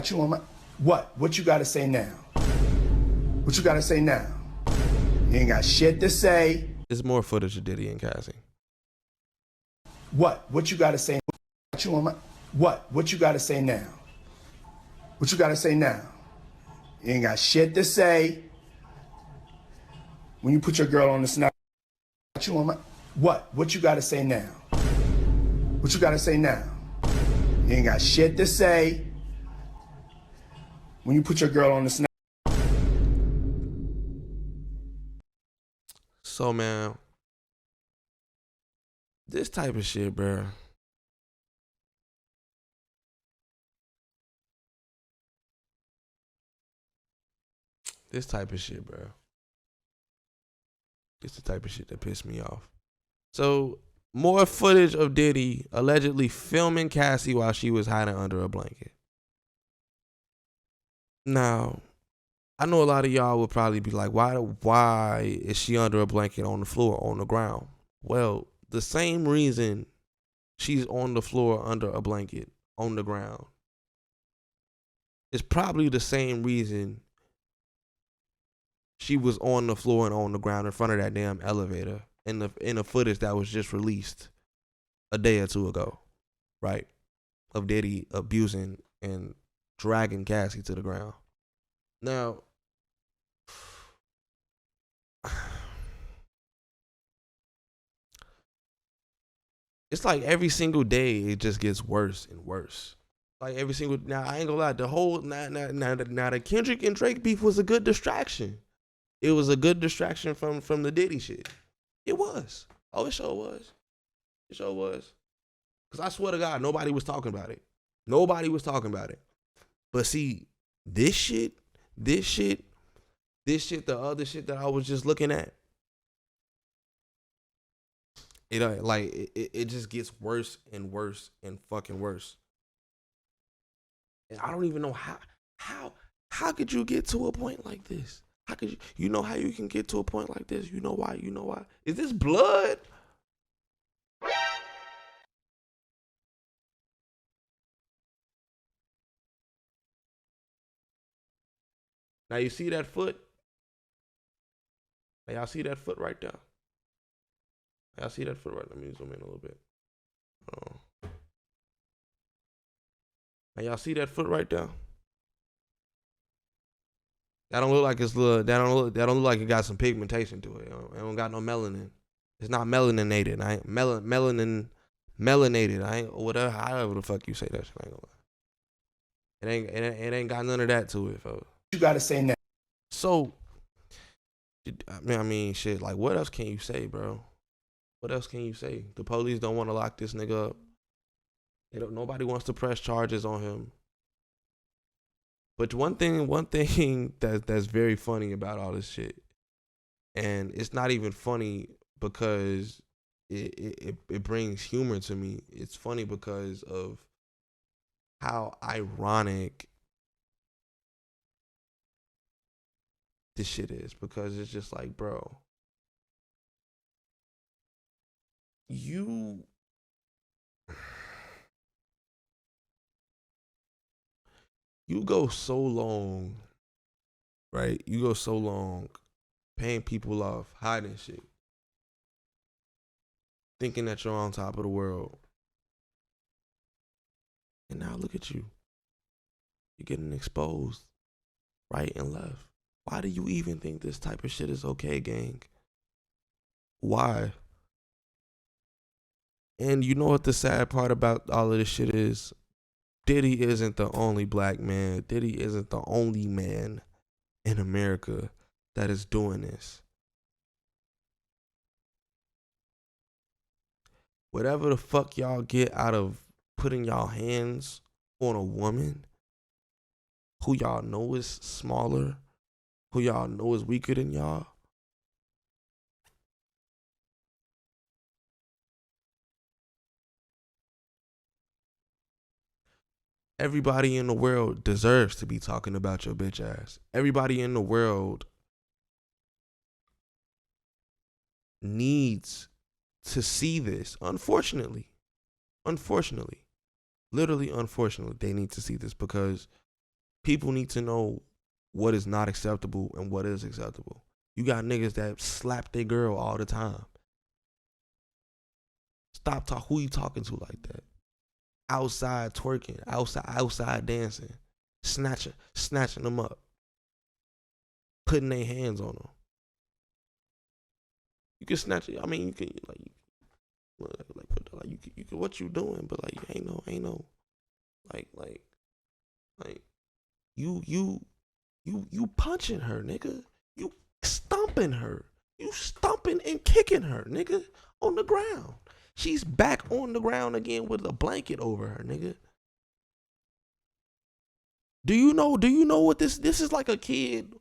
You on my what? What you gotta say now? What you gotta say now? You ain't got shit to say. There's more footage of Diddy and Cassie. What? What you gotta say? You on my what? What you gotta say now? What you gotta say now? You ain't got shit to say. When you put your girl on the snap, you on my what? What you gotta say now? What you gotta say now? You ain't got shit to say. When you put your girl on the snap. So, man, this type of shit, bro. This type of shit, bro. It's the type of shit that pissed me off. So, more footage of Diddy allegedly filming Cassie while she was hiding under a blanket. Now, I know a lot of y'all would probably be like, why is she under a blanket on the floor, on the ground? Well, the same reason she's on the floor under a blanket on the ground is probably the same reason she was on the floor and on the ground in front of that damn elevator in the footage that was just released a day or two ago, right? Of Diddy abusing and dragging Cassie to the ground. Now, it's like every single day it just gets worse and worse. Like every single now, I ain't gonna lie. The whole now the Kendrick and Drake beef was a good distraction. It was a good distraction from the Diddy shit. It was. Oh, it sure was. It sure was. Cause I swear to God, nobody was talking about it. Nobody was talking about it. But see, this shit, the other shit that I was just looking at, it just gets worse and worse and fucking worse. And I don't even know how could you get to a point like this? How could you know how you can get to a point like this? You know why? Is this blood? Now you see that foot? Now y'all see that foot right there? Y'all see that foot right? Let me zoom in a little bit. Now y'all see that foot right there? That don't look like it's little. That don't look like it got some pigmentation to it. It don't got no melanin. It's not melaninated. I ain't melanated. I ain't whatever. However the fuck you say that shit. I ain't gonna lie. It ain't got none of that to it, folks. You gotta say now. So, I mean, shit. Like, what else can you say, bro? What else can you say? The police don't want to lock this nigga up. Nobody wants to press charges on him. But one thing that's very funny about all this shit, and it's not even funny because it brings humor to me. It's funny because of how ironic this shit is. Because it's just like, bro, you go so long, right? You go so long paying people off, hiding shit, thinking that you're on top of the world. And now look at you. You're getting exposed right and left. Why do you even think this type of shit is okay, gang? Why? And you know what the sad part about all of this shit is? Diddy isn't the only black man. Diddy isn't the only man in America that is doing this. Whatever the fuck y'all get out of putting y'all hands on a woman who y'all know is smaller, who y'all know is weaker than y'all, everybody in the world deserves to be talking about your bitch ass. Everybody in the world needs to see this. Unfortunately, literally unfortunately, they need to see this because People need to know what is not acceptable and what is acceptable. You got niggas that slap their girl all the time. Stop talk. Who you talking to like that? Outside twerking, outside dancing, snatching them up, putting their hands on them. You can snatch it. I mean, you can you can what you doing, but like ain't no like you punching her, nigga. You stomping her. You stomping and kicking her, nigga, on the ground. She's back on the ground again with a blanket over her, nigga. Do you know what this is like? A kid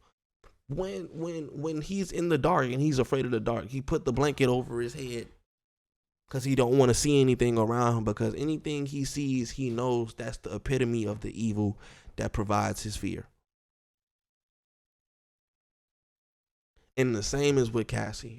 when he's in the dark and he's afraid of the dark, he put the blanket over his head because he don't want to see anything around him, because anything he sees, he knows that's the epitome of the evil that provides his fear. And the same is with Cassie.